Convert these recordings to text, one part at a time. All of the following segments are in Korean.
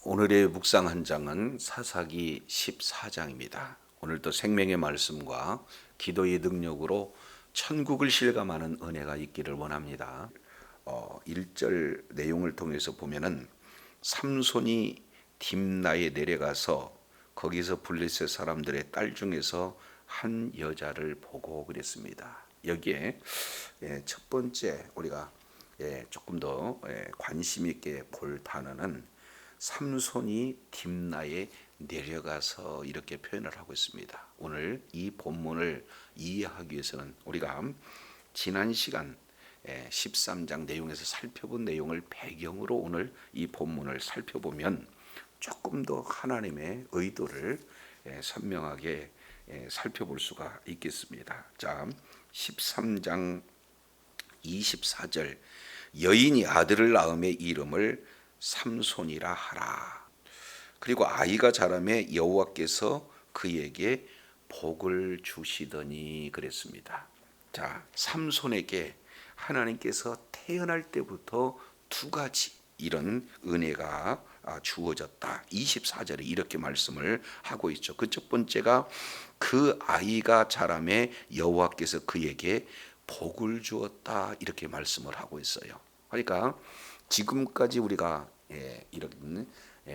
오늘의 묵상 한 장은 사사기 14장입니다. 오늘도 생명의 말씀과 기도의 능력으로 천국을 실감하는 은혜가 있기를 원합니다. 1절 내용을 통해서 보면은 삼손이 딥나에 내려가서 거기서 블레셋 사람들의 딸 중에서 한 여자를 보고 그랬습니다. 여기에 첫 번째 우리가 조금 더 관심 있게 볼 단어는 삼손이 딥나에 내려가서 이렇게 표현을 하고 있습니다. 오늘 이 본문을 이해하기 위해서는 우리가 지난 시간 13장 내용에서 살펴본 내용을 배경으로 오늘 이 본문을 살펴보면 조금 더 하나님의 의도를 선명하게 살펴볼 수가 있겠습니다. 자, 13장 24절 여인이 아들을 낳음에 이름을 삼손이라 하라. 그리고 아이가 자라매 여호와께서 그에게 복을 주시더니 그랬습니다. 자, 삼손에게 하나님께서 태어날 때부터 두 가지 이런 은혜가 주어졌다. 24절에 이렇게 말씀을 하고 있죠. 그 첫 번째가 그 아이가 자라매 여호와께서 그에게 복을 주었다 이렇게 말씀을 하고 있어요. 그러니까 지금까지 우리가 이런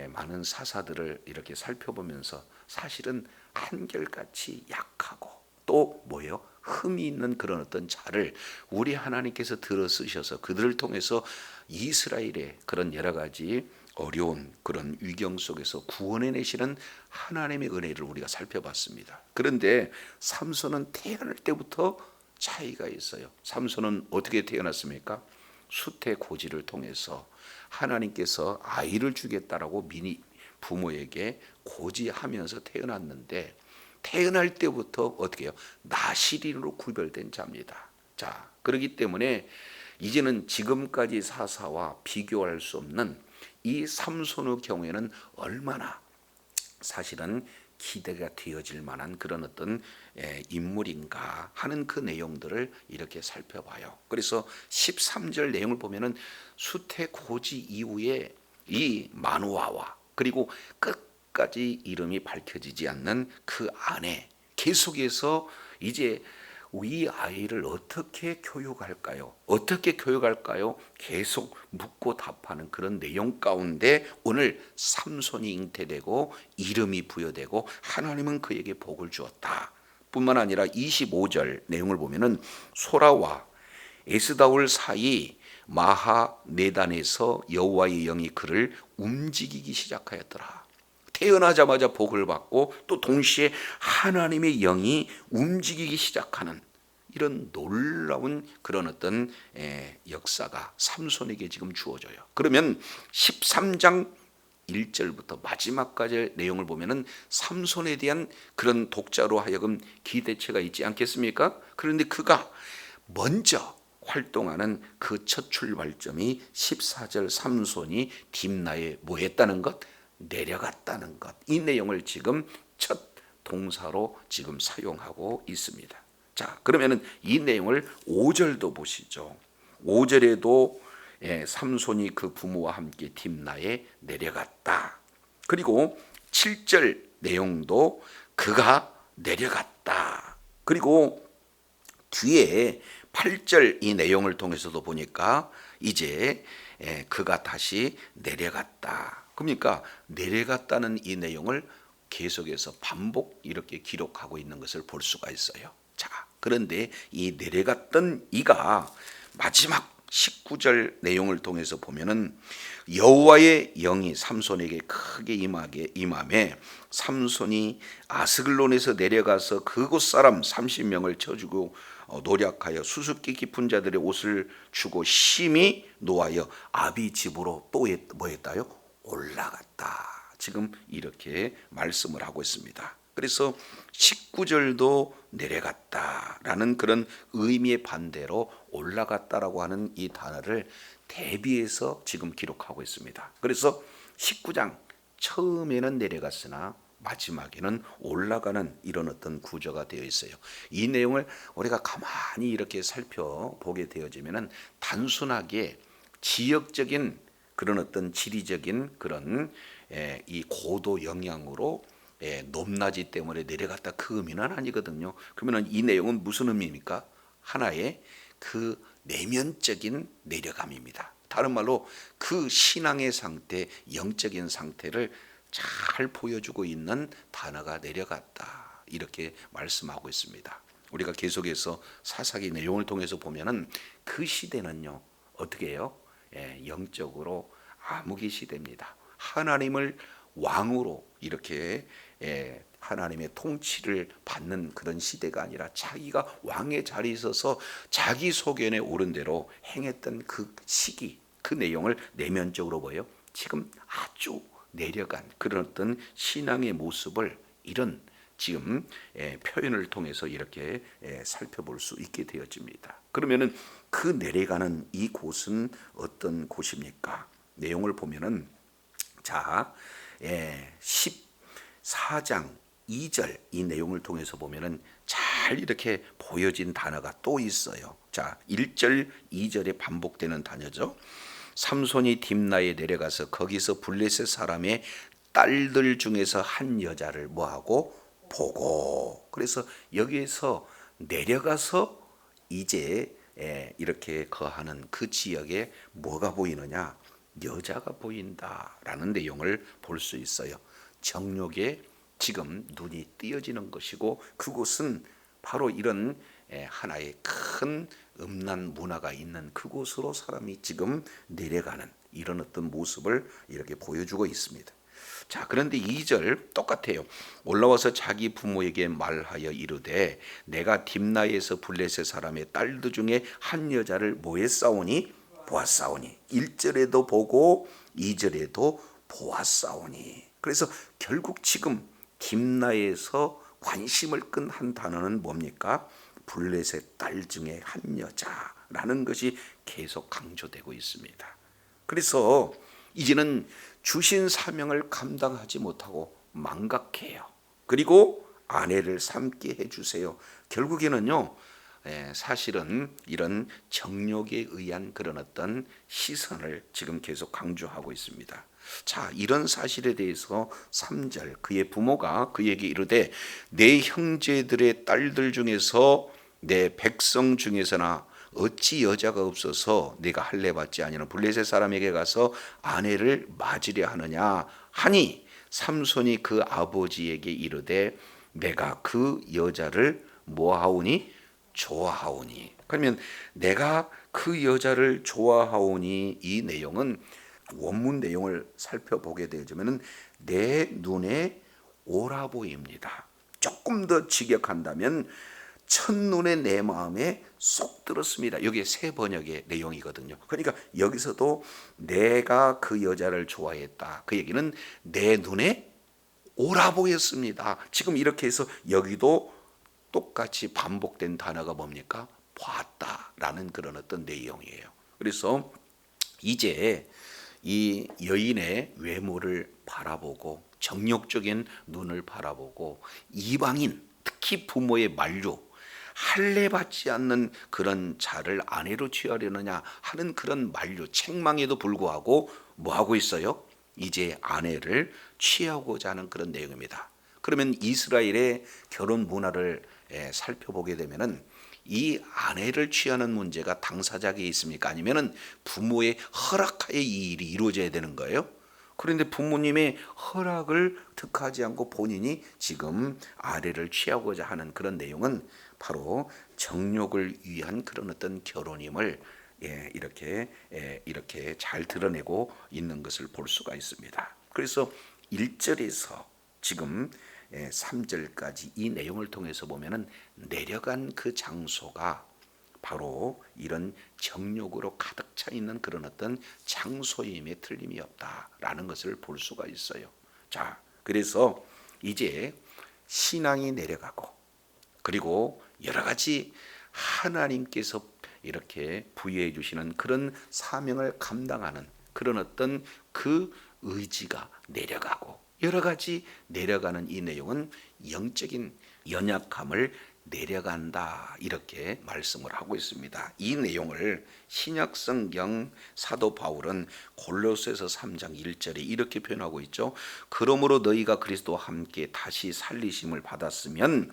많은 사사들을 이렇게 살펴보면서 사실은 한결같이 약하고 또 뭐예요? 흠이 있는 그런 어떤 자를 우리 하나님께서 들어 쓰셔서 그들을 통해서 이스라엘의 그런 여러 가지 어려운 그런 위경 속에서 구원해 내시는 하나님의 은혜를 우리가 살펴봤습니다. 그런데 삼손은 태어날 때부터 차이가 있어요. 삼손은 어떻게 태어났습니까? 수태 고지를 통해서 하나님께서 아이를 주겠다라고 미리 부모에게 고지하면서 태어났는데 태어날 때부터 어떻게 해요? 나실인으로 구별된 자입니다. 자, 그렇기 때문에 이제는 지금까지 사사와 비교할 수 없는 이 삼손의 경우에는 얼마나 사실은 기대가 되어질 만한 그런 어떤 인물인가 하는 그 내용들을 이렇게 살펴봐요. 그래서 13절 내용을 보면은 수태고지 이후에 이 마누아와 그리고 끝까지 이름이 밝혀지지 않는 그 안에 계속해서 이제 이 아이를 어떻게 교육할까요? 어떻게 교육할까요? 계속 묻고 답하는 그런 내용 가운데 오늘 삼손이 잉태되고 이름이 부여되고 하나님은 그에게 복을 주었다. 뿐만 아니라 25절 내용을 보면은 소라와 에스다올 사이 마하네단에서 여호와의 영이 그를 움직이기 시작하였더라. 태어나자마자 복을 받고 또 동시에 하나님의 영이 움직이기 시작하는 이런 놀라운 그런 어떤 역사가 삼손에게 지금 주어져요. 그러면 13장 1절부터 마지막까지 내용을 보면은 삼손에 대한 그런 독자로 하여금 기대치가 있지 않겠습니까? 그런데 그가 먼저 활동하는 그 첫 출발점이 14절 삼손이 딥나에 뭐 했다는 것? 내려갔다는 것. 이 내용을 지금 첫 동사로 지금 사용하고 있습니다. 자, 그러면은 이 내용을 5절도 보시죠. 5절에도 삼손이 그 부모와 함께 딥나에 내려갔다. 그리고 7절 내용도 그가 내려갔다. 그리고 뒤에 8절 이 내용을 통해서도 보니까 이제 그가 다시 내려갔다. 그러니까 내려갔다는 이 내용을 계속해서 반복 이렇게 기록하고 있는 것을 볼 수가 있어요. 자, 그런데 이 내려갔던 이가 마지막 19절 내용을 통해서 보면은 여호와의 영이 삼손에게 크게 임함에 삼손이 아스글론에서 내려가서 그곳 사람 30명을 쳐주고 노력하여 수수께 깊은 자들의 옷을 주고 심히 노하여 아비 집으로 또 뭐 했다요? 올라갔다. 지금 이렇게 말씀을 하고 있습니다. 그래서 19절도 내려갔다라는 그런 의미의 반대로 올라갔다라고 하는 이 단어를 대비해서 지금 기록하고 있습니다. 그래서 19장 처음에는 내려갔으나 마지막에는 올라가는 이런 어떤 구조가 되어 있어요. 이 내용을 우리가 가만히 이렇게 살펴보게 되어지면은 단순하게 지역적인 그런 어떤 지리적인 그런 이 고도 영향으로 높낮이 때문에 내려갔다 그 의미는 아니거든요. 그러면 이 내용은 무슨 의미입니까? 하나의 그 내면적인 내려감입니다. 다른 말로 그 신앙의 상태, 영적인 상태를 잘 보여주고 있는 단어가 내려갔다. 이렇게 말씀하고 있습니다. 우리가 계속해서 사사기 내용을 통해서 보면은 그 시대는요, 어떻게 해요? 영적으로 암흑의 시대입니다. 하나님을 왕으로 이렇게 하나님의 통치를 받는 그런 시대가 아니라 자기가 왕의 자리에 있어서 자기 소견에 오른 대로 행했던 그 시기, 그 내용을 내면적으로 보여 지금 아주 내려간 그런 어떤 신앙의 모습을 이런 지금 표현을 통해서 이렇게 살펴볼 수 있게 되어집니다. 그러면은 그 내려가는 이 곳은 어떤 곳입니까? 내용을 보면은 자 14장 2절 이 내용을 통해서 보면은 잘 이렇게 보여진 단어가 또 있어요. 자 1절 2절에 반복되는 단어죠. 삼손이 딥나에 내려가서 거기서 블레셋 사람의 딸들 중에서 한 여자를 뭐하고 보고, 그래서 여기에서 내려가서 이제 이렇게 거하는 그 지역에 뭐가 보이느냐, 여자가 보인다라는 내용을 볼 수 있어요. 정욕에 지금 눈이 띄어지는 것이고 그곳은 바로 이런 하나의 큰 음란 문화가 있는 그곳으로 사람이 지금 내려가는 이런 어떤 모습을 이렇게 보여주고 있습니다. 자, 그런데 2절 똑같아요. 올라와서 자기 부모에게 말하여 이르되 내가 딥나에서 블레셋 사람의 딸들 중에 한 여자를 뭐했사오니 보았사오니. 1절에도 보고 2절에도 보았사오니. 그래서 결국 지금 딥나에서 관심을 끈 한 단어는 뭡니까? 블레셋 딸 중에 한 여자라는 것이 계속 강조되고 있습니다. 그래서 이제는 주신 사명을 감당하지 못하고 망각해요. 그리고 아내를 삼게 해주세요. 결국에는요, 사실은 이런 정욕에 의한 그런 어떤 시선을 지금 계속 강조하고 있습니다. 자, 이런 사실에 대해서 3절 그의 부모가 그에게 이르되 내 형제들의 딸들 중에서 내 백성 중에서나 어찌 여자가 없어서 네가 할례 받지 아니하는 블레셋 사람에게 가서 아내를 맞으려 하느냐 하니, 삼손이 그 아버지에게 이르되 내가 그 여자를 뭐하오니 좋아하오니. 그러면 내가 그 여자를 좋아하오니, 이 내용은 원문 내용을 살펴보게 되자면은 내 눈에 오라 보입니다. 조금 더 직역한다면 첫눈에 내 마음에 쏙 들었습니다. 여기에 새 번역의 내용이거든요. 그러니까 여기서도 내가 그 여자를 좋아했다, 그 얘기는 내 눈에 오라 보였습니다. 지금 이렇게 해서 여기도 똑같이 반복된 단어가 뭡니까? 봤다라는 그런 어떤 내용이에요. 그래서 이제 이 여인의 외모를 바라보고 정욕적인 눈을 바라보고 이방인, 특히 부모의 만류, 할례 받지 않는 그런 자를 아내로 취하려느냐 하는 그런 만류, 책망에도 불구하고 뭐 하고 있어요? 이제 아내를 취하고자 하는 그런 내용입니다. 그러면 이스라엘의 결혼 문화를 살펴보게 되면은 이 아내를 취하는 문제가 당사자에게 있습니까? 아니면은 부모의 허락하에 이 일이 이루어져야 되는 거예요? 그런데 부모님의 허락을 득하지 않고 본인이 지금 아내를 취하고자 하는 그런 내용은 바로 정욕을 위한 그런 어떤 결혼임을 이렇게 잘 드러내고 있는 것을 볼 수가 있습니다. 그래서 1절에서 지금 3절까지 이 내용을 통해서 보면은 내려간 그 장소가 바로 이런 정욕으로 가득 차 있는 그런 어떤 장소임에 틀림이 없다라는 것을 볼 수가 있어요. 자, 그래서 이제 신앙이 내려가고 그리고 여러 가지 하나님께서 이렇게 부여해 주시는 그런 사명을 감당하는 그런 어떤 그 의지가 내려가고 여러 가지 내려가는 이 내용은 영적인 연약함을 내려간다 이렇게 말씀을 하고 있습니다. 이 내용을 신약성경 사도 바울은 골로새서 3장 1절에 이렇게 표현하고 있죠. 그러므로 너희가 그리스도와 함께 다시 살리심을 받았으면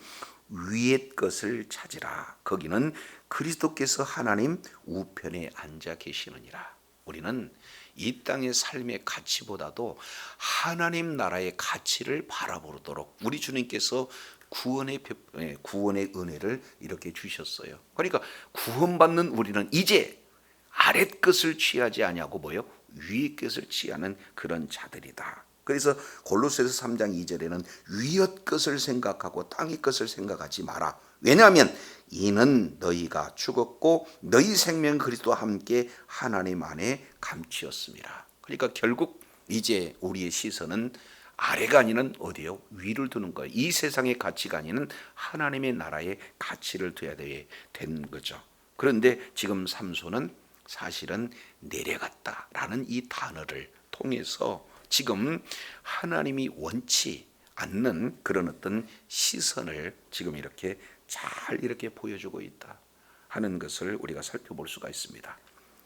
위의 것을 찾으라. 거기는 그리스도께서 하나님 우편에 앉아 계시느니라. 우리는 이 땅의 삶의 가치보다도 하나님 나라의 가치를 바라보도록 우리 주님께서 구원의 은혜를 이렇게 주셨어요. 그러니까 구원받는 우리는 이제 아랫 것을 취하지 아니하고 뭐요? 위의 것을 취하는 그런 자들이다. 그래서 골로새서 3장 2절에는 위의 것을 생각하고 땅의 것을 생각하지 마라. 왜냐하면 이는 너희가 죽었고 너희 생명 그리스도와 함께 하나님 안에 감추었습니다. 그러니까 결국 이제 우리의 시선은 아래가 아니는 어디요? 위를 두는 거예요. 이 세상의 가치가 아니는 하나님의 나라의 가치를 둬야 된 거죠. 그런데 지금 삼손은 사실은 내려갔다라는 이 단어를 통해서 지금 하나님이 원치 않는 그런 어떤 시선을 지금 이렇게 잘 이렇게 보여주고 있다 하는 것을 우리가 살펴볼 수가 있습니다.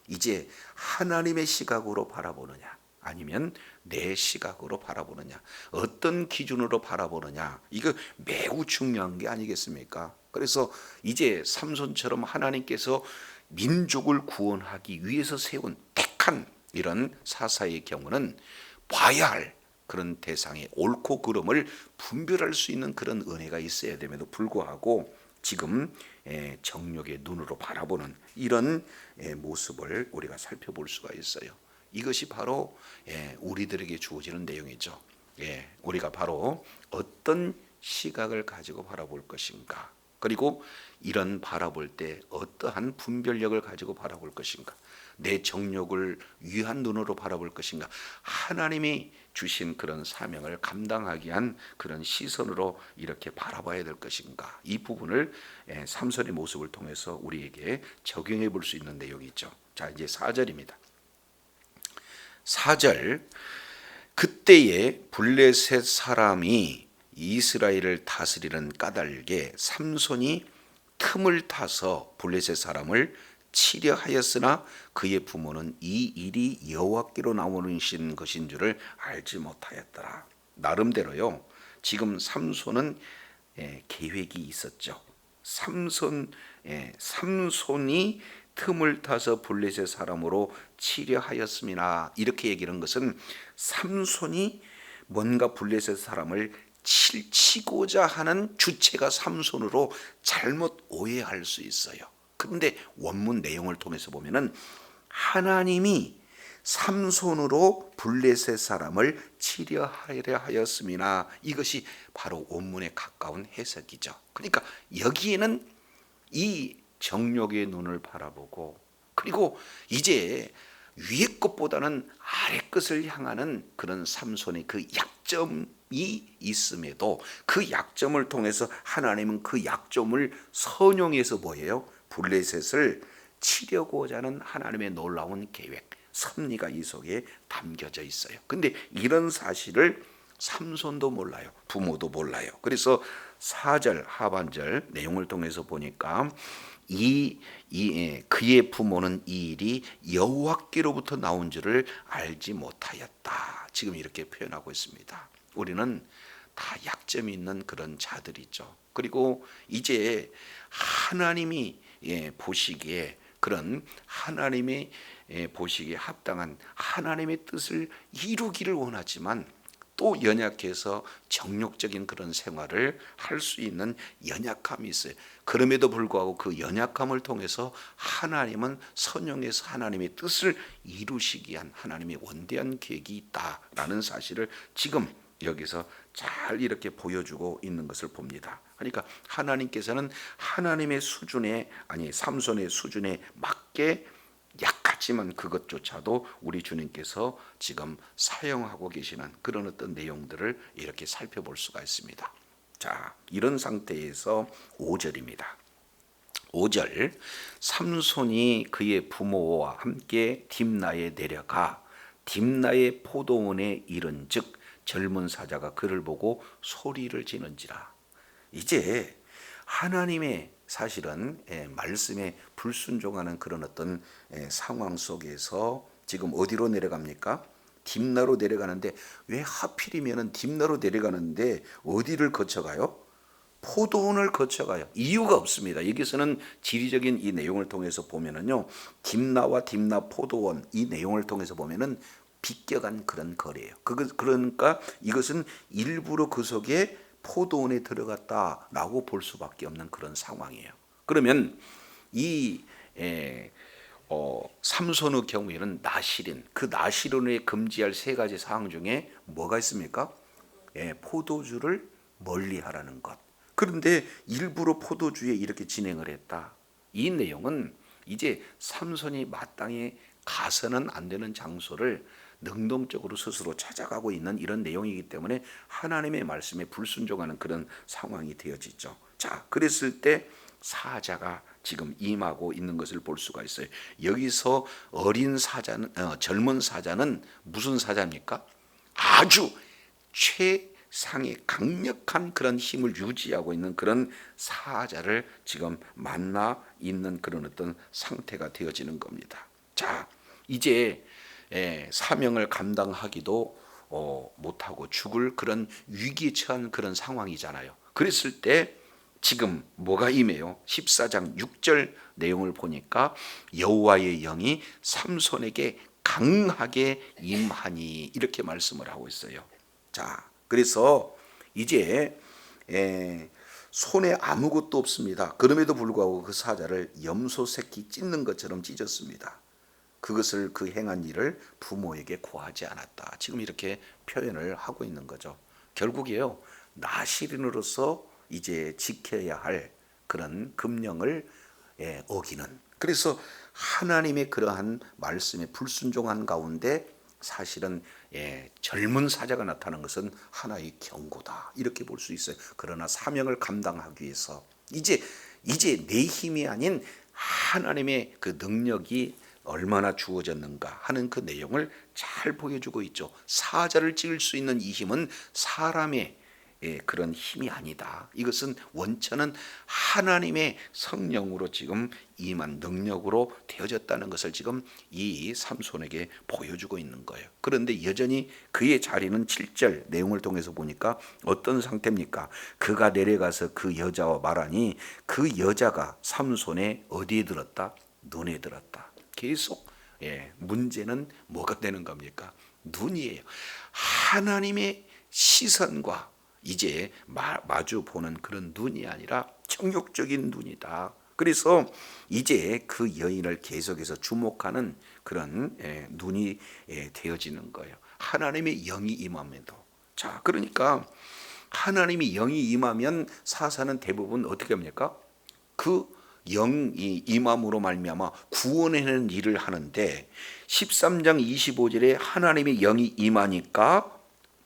이제 하나님의 시각으로 바라보느냐 아니면 내 시각으로 바라보느냐, 어떤 기준으로 바라보느냐, 이거 매우 중요한 게 아니겠습니까? 그래서 이제 삼손처럼 하나님께서 민족을 구원하기 위해서 세운 택한 이런 사사의 경우는 봐야 할 그런 대상의 옳고 그름을 분별할 수 있는 그런 은혜가 있어야 됨에도 불구하고 지금 정욕의 눈으로 바라보는 이런 모습을 우리가 살펴볼 수가 있어요. 이것이 바로 우리들에게 주어지는 내용이죠. 우리가 바로 어떤 시각을 가지고 바라볼 것인가, 그리고 이런 바라볼 때 어떠한 분별력을 가지고 바라볼 것인가, 내 정욕을 위한 눈으로 바라볼 것인가, 하나님이 주신 그런 사명을 감당하기 위한 그런 시선으로 이렇게 바라봐야 될 것인가, 이 부분을 삼손의 모습을 통해서 우리에게 적용해 볼 수 있는 내용이죠. 자, 이제 4절입니다. 4절, 그때에 블레셋 사람이 이스라엘을 다스리는 까닭에 삼손이 틈을 타서 블레셋 사람을 치려 하였으나 그의 부모는 이 일이 여호와께로 나오신 것인 줄을 알지 못하였더라. 나름대로요, 지금 삼손은 계획이 있었죠. 삼손이 틈을 타서 블레셋 사람으로 치려 하였음이나, 이렇게 얘기하는 것은 삼손이 뭔가 블레셋 사람을 치고자 하는 주체가 삼손으로 잘못 오해할 수 있어요. 그런데 원문 내용을 통해서 보면은 하나님이 삼손으로 블레셋 사람을 치려 하였음이나, 이것이 바로 원문에 가까운 해석이죠. 그러니까 여기에는 이 정욕의 눈을 바라보고, 그리고 이제 위의 것보다는 아래 것을 향하는 그런 삼손의 그 약점이 있음에도 그 약점을 통해서 하나님은 그 약점을 선용해서 뭐예요? 블레셋을 치려고자 하는 하나님의 놀라운 계획, 섭리가 이 속에 담겨져 있어요. 근데 이런 사실을 삼손도 몰라요. 부모도 몰라요. 그래서 4절 하반절 내용을 통해서 보니까 그의 부모는 이 일이 여호와께로부터 나온 줄을 알지 못하였다. 지금 이렇게 표현하고 있습니다. 우리는 다 약점이 있는 그런 자들이죠. 그리고 이제 하나님이 보시기에 그런 하나님의 보시기에 합당한 하나님의 뜻을 이루기를 원하지만 또 연약해서 정욕적인 그런 생활을 할 수 있는 연약함이 있어요. 그럼에도 불구하고 그 연약함을 통해서 하나님은 선용해서 하나님의 뜻을 이루시기 위한 하나님의 원대한 계획이 있다라는 사실을 지금 여기서 잘 이렇게 보여주고 있는 것을 봅니다. 그러니까 하나님께서는 하나님의 수준에, 아니 삼손의 수준에 맞게 약하지만 그것조차도 우리 주님께서 지금 사용하고 계시는 그런 어떤 내용들을 이렇게 살펴볼 수가 있습니다. 자, 이런 상태에서 5절입니다. 5절, 삼손이 그의 부모와 함께 딥나에 내려가 딥나의 포도원에 이른즉 젊은 사자가 그를 보고 소리를 지는지라. 이제 하나님의 사실은 말씀에 불순종하는 그런 어떤 상황 속에서 지금 어디로 내려갑니까? 딥나로 내려가는데, 왜 하필이면 딥나로 내려가는데 어디를 거쳐가요? 포도원을 거쳐가요. 이유가 없습니다. 여기서는 지리적인 이 내용을 통해서 보면은요, 딥나와 딥나 포도원 이 내용을 통해서 보면은 비껴간 그런 거리예요. 그러니까 이것은 일부러 그 속에 포도원에 들어갔다라고 볼 수밖에 없는 그런 상황이에요. 그러면 이 삼손의 경우에는 나실인, 그 나실인에 금지할 세 가지 사항 중에 뭐가 있습니까? 포도주를 멀리하라는 것. 그런데 일부러 포도주에 이렇게 진행을 했다. 이 내용은 이제 삼손이 마땅히 가서는 안 되는 장소를 능동적으로 스스로 찾아가고 있는 이런 내용이기 때문에 하나님의 말씀에 불순종하는 그런 상황이 되어지죠. 자, 그랬을 때 사자가 지금 임하고 있는 것을 볼 수가 있어요. 여기서 어린 사자는 젊은 사자는 무슨 사자입니까? 아주 최상의 강력한 그런 힘을 유지하고 있는 그런 사자를 지금 만나 있는 그런 어떤 상태가 되어지는 겁니다. 자, 이제 사명을 감당하기도 못하고 죽을 그런 위기에 처한 그런 상황이잖아요. 그랬을 때 지금 뭐가 임해요? 14장 6절 내용을 보니까 여호와의 영이 삼손에게 강하게 임하니 이렇게 말씀을 하고 있어요. 자, 그래서 이제 손에 아무것도 없습니다. 그럼에도 불구하고 그 사자를 염소 새끼 찢는 것처럼 찢었습니다. 그것을 그 행한 일을 부모에게 고하지 않았다. 지금 이렇게 표현을 하고 있는 거죠. 결국에요, 나실인으로서 이제 지켜야 할 그런 금령을 어기는, 그래서 하나님의 그러한 말씀에 불순종한 가운데 사실은 젊은 사자가 나타난 것은 하나의 경고다, 이렇게 볼 수 있어요. 그러나 사명을 감당하기 위해서 이제 내 힘이 아닌 하나님의 그 능력이 얼마나 주어졌는가 하는 그 내용을 잘 보여주고 있죠. 사자를 찌를 수 있는 이 힘은 사람의 그런 힘이 아니다. 이것은 원천은 하나님의 성령으로 지금 임한 능력으로 되어졌다는 것을 지금 이 삼손에게 보여주고 있는 거예요. 그런데 여전히 그의 자리는 7절 내용을 통해서 보니까 어떤 상태입니까? 그가 내려가서 그 여자와 말하니 그 여자가 삼손의 어디에 들었다? 눈에 들었다. 계속 문제는 뭐가 되는 겁니까? 눈이에요. 하나님의 시선과 이제 마주 보는 그런 눈이 아니라 정욕적인 눈이다. 그래서 이제 그 여인을 계속해서 주목하는 그런 눈이 되어지는 거예요. 하나님의 영이 임함에도. 자, 그러니까 하나님이 영이 임하면 사사는 대부분 어떻게 합니까? 그 영이 임함으로 말미암아 구원하는 일을 하는데 13장 25절에 하나님의 영이 임하니까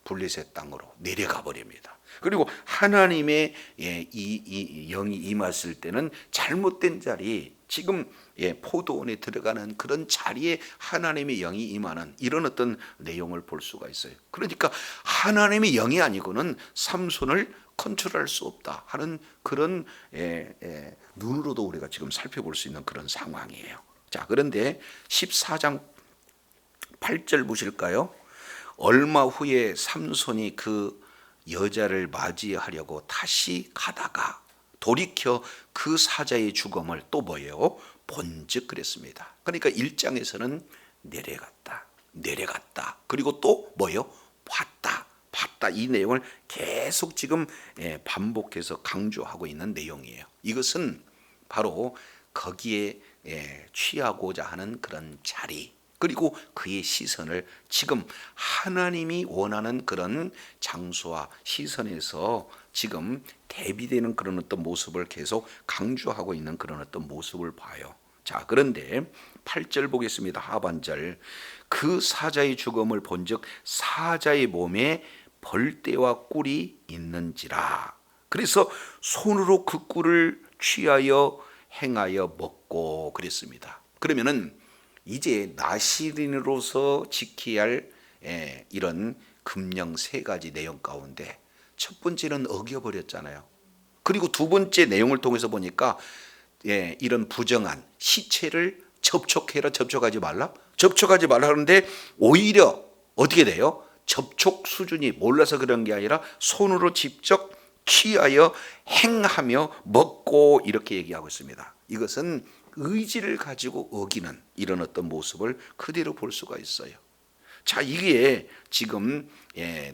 블레셋 땅으로 내려가 버립니다. 그리고 하나님의 이 영이 임했을 때는 잘못된 자리, 지금 포도원에 들어가는 그런 자리에 하나님의 영이 임하는 이런 어떤 내용을 볼 수가 있어요. 그러니까 하나님의 영이 아니고는 삼손을 컨트롤할 수 없다 하는 그런 눈으로도 우리가 지금 살펴볼 수 있는 그런 상황이에요. 자, 그런데 14장 8절 보실까요? 얼마 후에 삼손이 그 여자를 맞이하려고 다시 가다가 돌이켜 그 사자의 죽음을 또 뭐예요? 본즉 그랬습니다. 그러니까 1장에서는 내려갔다. 그리고 또 뭐예요? 봤다. 이 내용을 계속 지금 반복해서 강조하고 있는 내용이에요. 이것은 바로 거기에 취하고자 하는 그런 자리, 그리고 그의 시선을 지금 하나님이 원하는 그런 장소와 시선에서 지금 대비되는 그런 어떤 모습을 계속 강조하고 있는 그런 어떤 모습을 봐요. 자, 그런데 8절 보겠습니다. 하반절. 그 사자의 죽음을 본즉 사자의 몸에 벌떼와 꿀이 있는지라. 그래서 손으로 그 꿀을 취하여 행하여 먹고 그랬습니다. 그러면은 이제 나실인으로서 지켜야 할 이런 금령 세 가지 내용 가운데 첫 번째는 어겨버렸잖아요. 그리고 두 번째 내용을 통해서 보니까 이런 부정한 시체를 접촉하지 말라 하는데 오히려 어떻게 돼요? 접촉 수준이 몰라서 그런 게 아니라 손으로 직접 취하여 행하며 먹고 이렇게 얘기하고 있습니다. 이것은 의지를 가지고 어기는 이런 어떤 모습을 그대로 볼 수가 있어요. 자, 이게 지금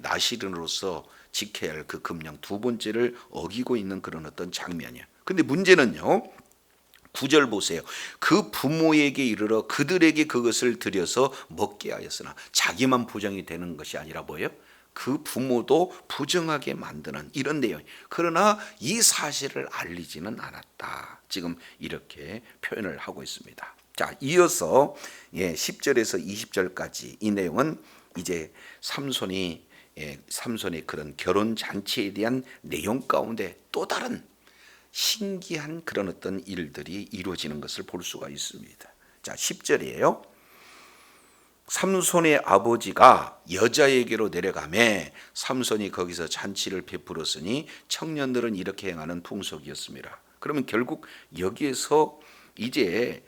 나시린으로서 지켜야 할 그 금령 두 번째를 어기고 있는 그런 어떤 장면이에요. 근데 문제는요, 9절 보세요. 그 부모에게 이르러 그들에게 그것을 드려서 먹게 하였으나 자기만 부정이 되는 것이 아니라 뭐예요? 그 부모도 부정하게 만드는 이런 내용. 그러나 이 사실을 알리지는 않았다. 지금 이렇게 표현을 하고 있습니다. 자, 이어서 10절에서 20절까지 이 내용은 이제 삼손의 그런 결혼 잔치에 대한 내용 가운데 또 다른 신기한 그런 어떤 일들이 이루어지는 것을 볼 수가 있습니다. 자, 10절이에요. 삼손의 아버지가 여자에게로 내려가매 삼손이 거기서 잔치를 베풀었으니 청년들은 이렇게 행하는 풍속이었습니다. 그러면 결국 여기에서 이제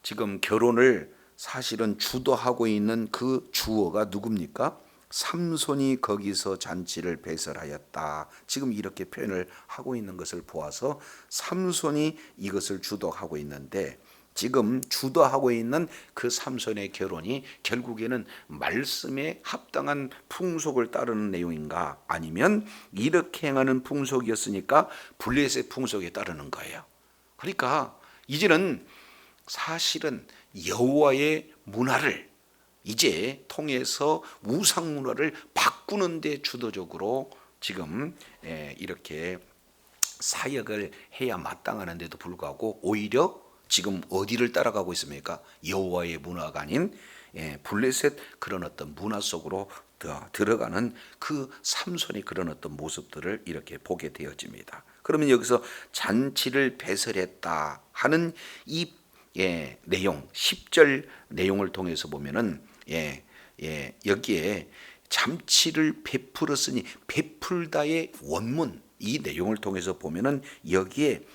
지금 결혼을 사실은 주도하고 있는 그 주어가 누굽니까? 삼손이 거기서 잔치를 배설하였다. 지금 이렇게 표현을 하고 있는 것을 보아서 삼손이 이것을 주도하고 있는데 지금 주도하고 있는 그 삼손의 결혼이 결국에는 말씀에 합당한 풍속을 따르는 내용인가, 아니면 이렇게 행하는 풍속이었으니까 블레셋 풍속에 따르는 거예요. 그러니까 이제는 사실은 여호와의 문화를 이제 통해서 우상 문화를 바꾸는 데 주도적으로 지금 이렇게 사역을 해야 마땅하는데도 불구하고 오히려 지금 어디를 따라가고 있습니까? 여호와의 문화가 아닌 블레셋 그런 어떤 문화 속으로 들어가는 그 삼손의 그런 어떤 모습들을 이렇게 보게 되어집니다. 그러면 여기서 잔치를 배설했다 하는 이 내용 10절 내용을 통해서 보면은 여기에 잔치를 베풀었으니 베풀다의 원문 이 내용을 통해서 보면은 여기에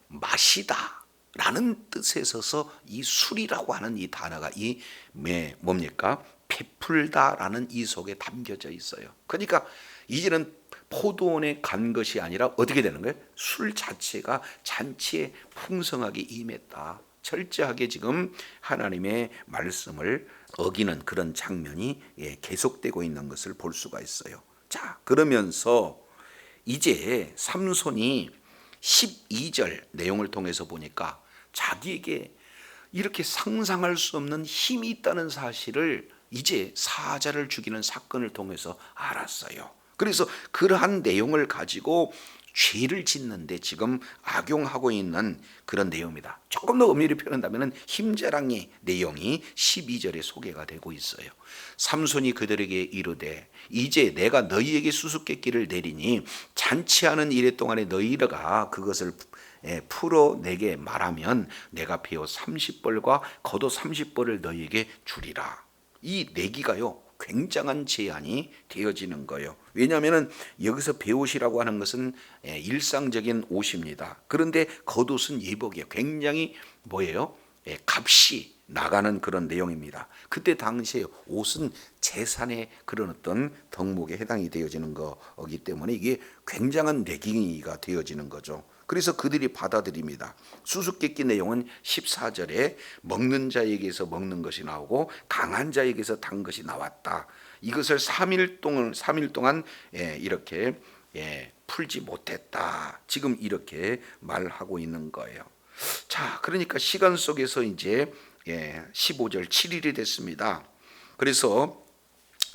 마시다 라는 뜻에 있어서 이 술이라고 하는 이 단어가 이 뭡니까? 베풀다라는 이 속에 담겨져 있어요. 그러니까 이제는 포도원에 간 것이 아니라 어떻게 되는 거예요? 술 자체가 잔치에 풍성하게 임했다. 철저하게 지금 하나님의 말씀을 어기는 그런 장면이 계속되고 있는 것을 볼 수가 있어요. 자, 그러면서 이제 삼손이 12절 내용을 통해서 보니까 자기에게 이렇게 상상할 수 없는 힘이 있다는 사실을 이제 사자를 죽이는 사건을 통해서 알았어요. 그래서 그러한 내용을 가지고 죄를 짓는데 지금 악용하고 있는 그런 내용입니다. 조금 더 엄밀히 표현한다면 힘자랑의 내용이 12절에 소개가 되고 있어요. 삼손이 그들에게 이르되 이제 내가 너희에게 수수께끼를 내리니 잔치하는 이래 동안에 너희가 그것을 풀어 내게 말하면 내가 배옷 30벌과 겉옷 30벌을 너희에게 주리라. 이 내기가요 굉장한 제한이 되어지는 거예요. 왜냐하면 여기서 배옷이라고 하는 것은 일상적인 옷입니다. 그런데 겉옷은 예복이에요. 굉장히 뭐예요? 값이 나가는 그런 내용입니다. 그때 당시에 옷은 재산의 그런 어떤 덕목에 해당이 되어지는 거기 때문에 이게 굉장한 내기가 되어지는 거죠. 그래서 그들이 받아들입니다. 수수께끼 내용은 14절에 먹는 자에게서 먹는 것이 나오고 강한 자에게서 단 것이 나왔다. 이것을 3일 동안 이렇게 풀지 못했다. 지금 이렇게 말하고 있는 거예요. 자, 그러니까 시간 속에서 이제 15절 7일이 됐습니다. 그래서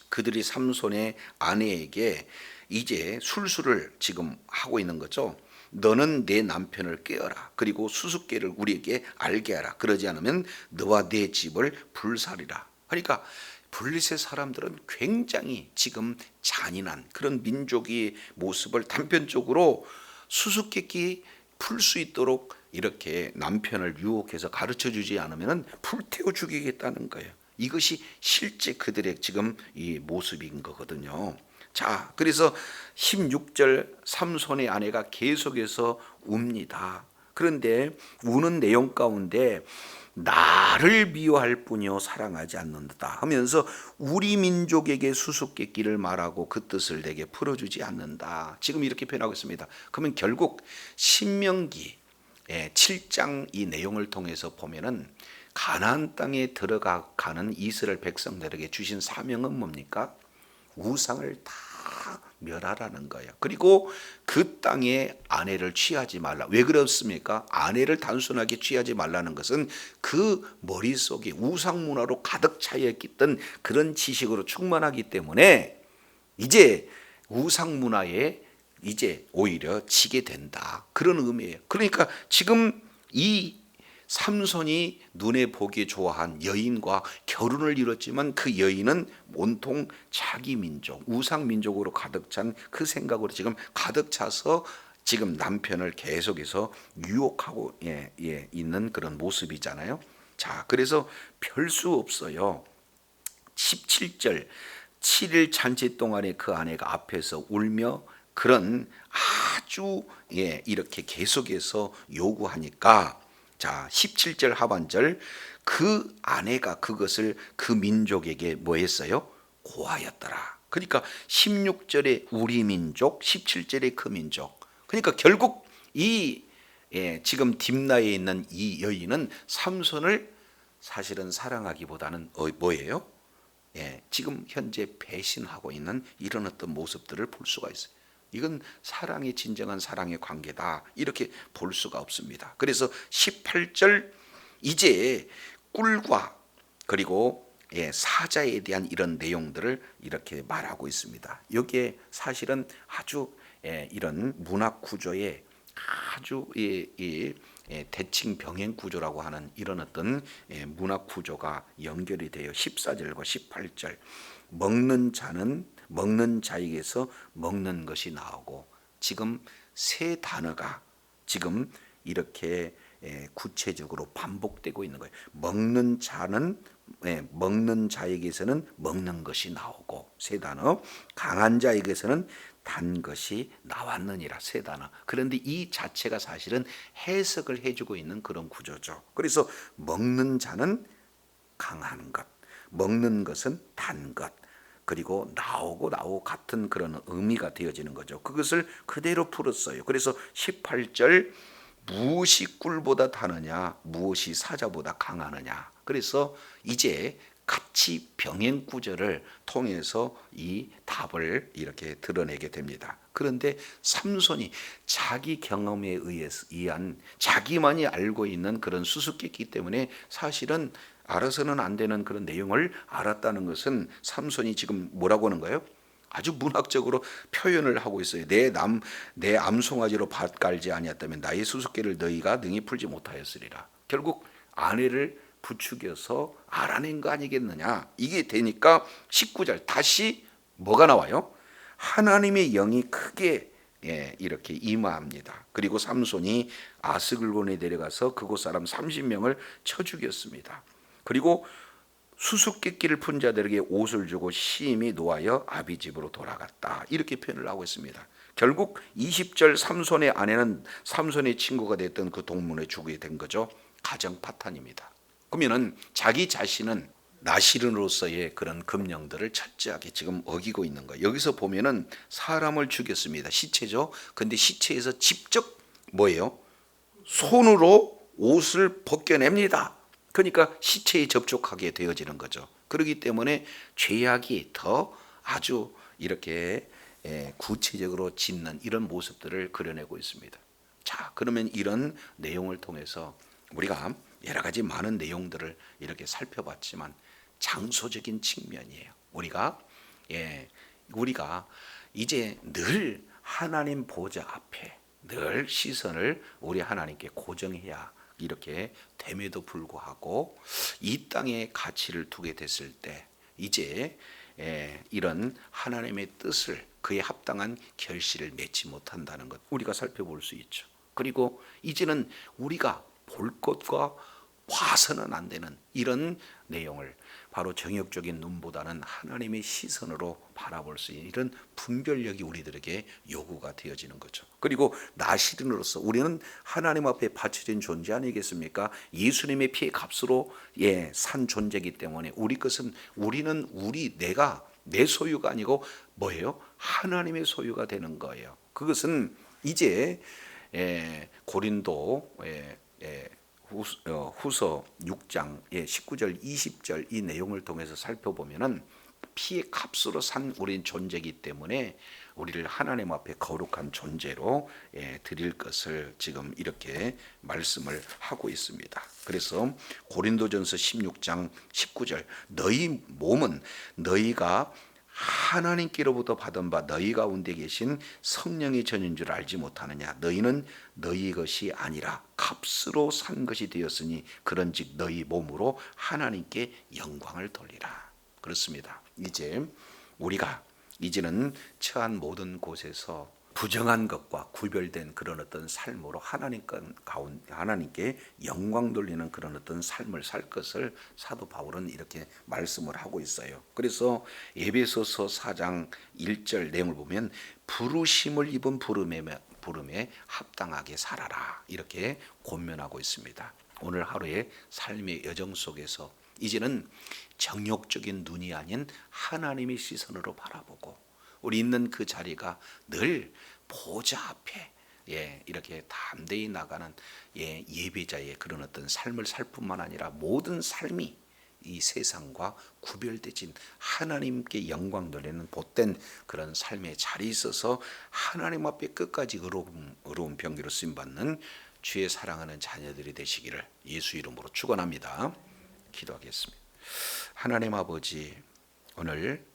그들이 삼손의 아내에게 이제 술수를 지금 하고 있는 거죠. 너는 내 남편을 깨어라. 그리고 수수께를 우리에게 알게 하라. 그러지 않으면 너와 내 집을 불살이라. 그러니까 블레셋 사람들은 굉장히 지금 잔인한 그런 민족의 모습을 단편적으로 수수께끼 풀 수 있도록 이렇게 남편을 유혹해서 가르쳐 주지 않으면 불태워 죽이겠다는 거예요. 이것이 실제 그들의 지금 이 모습인 거거든요. 자, 그래서 16절 삼손의 아내가 계속해서 웁니다. 그런데 우는 내용 가운데 나를 미워할 뿐이요 사랑하지 않는다 하면서 우리 민족에게 수수께끼를 말하고 그 뜻을 내게 풀어주지 않는다. 지금 이렇게 표현하고 있습니다. 그러면 결국 신명기 7장 이 내용을 통해서 보면은 가나안 땅에 들어가는 이스라엘 백성들에게 주신 사명은 뭡니까? 우상을 다 멸하라는 거예요. 그리고 그 땅에 아내를 취하지 말라. 왜 그렇습니까? 아내를 단순하게 취하지 말라는 것은 그 머릿속에 우상 문화로 가득 차여 있던 그런 지식으로 충만하기 때문에 이제 우상 문화에 이제 오히려 치게 된다. 그런 의미예요. 그러니까 지금 이 삼손이 눈에 보기에 좋아한 여인과 결혼을 이뤘지만 그 여인은 온통 자기 민족, 우상 민족으로 가득 찬 그 생각으로 지금 가득 차서 지금 남편을 계속해서 유혹하고 있는 그런 모습이잖아요. 자, 그래서 별 수 없어요. 17절 7일 잔치 동안에 그 아내가 앞에서 울며 그런 아주 이렇게 계속해서 요구하니까 자 17절 하반절 그 아내가 그것을 그 민족에게 뭐 했어요? 고하였더라. 그러니까 16절에 우리 민족 17절에 그 민족. 그러니까 결국 이 지금 딥나에 있는 이 여인은 삼손을 사실은 사랑하기보다는 뭐예요? 지금 현재 배신하고 있는 이런 어떤 모습들을 볼 수가 있어요. 이건 사랑의 진정한 사랑의 관계다 이렇게 볼 수가 없습니다. 그래서 18절 이제 꿀과 그리고 사자에 대한 이런 내용들을 이렇게 말하고 있습니다. 여기에 사실은 아주 이런 문학 구조에 아주 대칭 병행 구조라고 하는 이런 어떤 문학 구조가 연결이 돼요. 14절과 18절 먹는 자에게서 먹는 것이 나오고 지금 세 단어가 지금 이렇게 구체적으로 반복되고 있는 거예요. 먹는 자에게서는 먹는 것이 나오고 세 단어, 강한 자에게서는 단 것이 나왔느니라 세 단어. 그런데 이 자체가 사실은 해석을 해주고 있는 그런 구조죠. 그래서 먹는 자는 강한 것, 먹는 것은 단 것, 그리고 나오고 같은 그런 의미가 되어지는 거죠. 그것을 그대로 풀었어요. 그래서 18절 무엇이 꿀보다 다느냐, 무엇이 사자보다 강하느냐. 그래서 이제 같이 병행 구절을 통해서 이 답을 이렇게 드러내게 됩니다. 그런데 삼손이 자기 경험에 의한 자기만이 알고 있는 그런 수수께끼 때문에 사실은 알아서는 안 되는 그런 내용을 알았다는 것은 삼손이 지금 뭐라고 하는 거예요? 아주 문학적으로 표현을 하고 있어요. 내 암송아지로 밭 깔지 아니었다면 나의 수수께를 너희가 능히 풀지 못하였으리라. 결국 아내를 부추겨서 알아낸 거 아니겠느냐. 이게 되니까 19절 다시 뭐가 나와요? 하나님의 영이 크게 이렇게 임하합니다. 그리고 삼손이 아스글론에 내려가서 그곳 사람 30명을 쳐 죽였습니다. 그리고 수수께끼를 푼 자들에게 옷을 주고 심히 노하여 아비 집으로 돌아갔다. 이렇게 표현을 하고 있습니다. 결국 20절 삼손의 아내는 삼손의 친구가 됐던 그 동문에 죽게 된 거죠. 가정 파탄입니다. 그러면은 자기 자신은 나시른으로서의 그런 금령들을 철저하게 지금 어기고 있는 거예요. 여기서 보면은 사람을 죽였습니다. 시체죠. 근데 시체에서 직접 뭐예요? 손으로 옷을 벗겨냅니다. 그러니까 시체에 접촉하게 되어지는 거죠. 그렇기 때문에 죄악이 더 아주 이렇게 구체적으로 짓는 이런 모습들을 그려내고 있습니다. 자, 그러면 이런 내용을 통해서 우리가 여러 가지 많은 내용들을 이렇게 살펴봤지만 장소적인 측면이에요. 우리가 이제 늘 하나님 보좌 앞에 늘 시선을 우리 하나님께 고정해야 이렇게 됨에도 불구하고 이 땅에 가치를 두게 됐을 때 이제 이런 하나님의 뜻을 그에 합당한 결실을 맺지 못한다는 것 우리가 살펴볼 수 있죠. 그리고 이제는 우리가 볼 것과 봐서는 안 되는 이런 내용을 바로 정욕적인 눈보다는 하나님의 시선으로 바라볼 수 있는 이런 분별력이 우리들에게 요구가 되어지는 거죠. 그리고 나시린으로서 우리는 하나님 앞에 바쳐진 존재 아니겠습니까? 예수님의 피의 값으로 산 존재이기 때문에 우리는 내가 내 소유가 아니고 뭐예요? 하나님의 소유가 되는 거예요. 그것은 이제 고린도 후서 6장 19절 20절 이 내용을 통해서 살펴보면은 피의 값으로 산 우린 존재이기 때문에 우리를 하나님 앞에 거룩한 존재로 드릴 것을 지금 이렇게 말씀을 하고 있습니다. 그래서 고린도전서 16장 19절 너희 몸은 너희가 하나님께로부터 받은 바 너희 가운데 계신 성령의 전인 줄 알지 못하느냐. 너희는 너희 것이 아니라 값으로 산 것이 되었으니 그런즉 너희 몸으로 하나님께 영광을 돌리라. 그렇습니다. 이제는 처한 모든 곳에서 부정한 것과 구별된 그런 어떤 삶으로 하나님께 영광 돌리는 그런 어떤 삶을 살 것을 사도 바울은 이렇게 말씀을 하고 있어요. 그래서 에베소서 4장 1절 내용을 보면 부르심을 입은 부름에 합당하게 살아라 이렇게 권면하고 있습니다. 오늘 하루의 삶의 여정 속에서 이제는 정욕적인 눈이 아닌 하나님의 시선으로 바라보고 우리 있는 그 자리가 늘 보좌 앞에 이렇게 담대히 나가는 예배자의 그런 어떤 삶을 살 뿐만 아니라 모든 삶이 이 세상과 구별되진 하나님께 영광 돌리는 복된 그런 삶의 자리에 있어서 하나님 앞에 끝까지 의로운 병기로 쓰임받는 주의 사랑하는 자녀들이 되시기를 예수 이름으로 축원합니다. 기도하겠습니다. 하나님 아버지, 오늘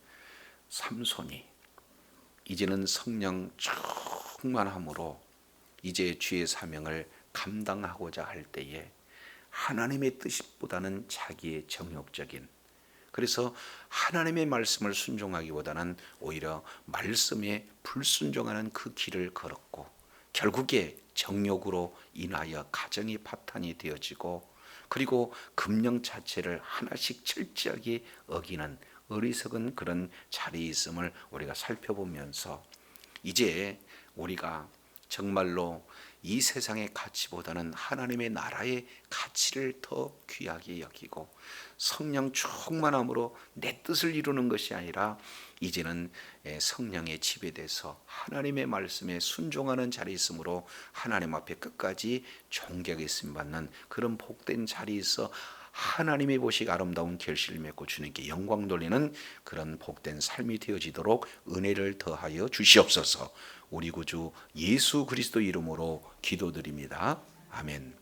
삼손이 이제는 성령 충만함으로 이제 주의 사명을 감당하고자 할 때에 하나님의 뜻보다는 자기의 정욕적인, 그래서 하나님의 말씀을 순종하기보다는 오히려 말씀에 불순종하는 그 길을 걸었고 결국에 정욕으로 인하여 가정이 파탄이 되어지고 그리고 금령 자체를 하나씩 철저하게 어기는 어리석은 그런 자리에 있음을 우리가 살펴보면서 이제 우리가 정말로 이 세상의 가치보다는 하나님의 나라의 가치를 더 귀하게 여기고 성령 충만함으로 내 뜻을 이루는 것이 아니라 이제는 성령의 지배돼서 하나님의 말씀에 순종하는 자리에 있으므로 하나님 앞에 끝까지 존귀하게 쓰임받는 그런 복된 자리에서 하나님의 보시기 아름다운 결실을 맺고 주님께 영광 돌리는 그런 복된 삶이 되어지도록 은혜를 더하여 주시옵소서. 우리 구주 예수 그리스도 이름으로 기도드립니다. 아멘.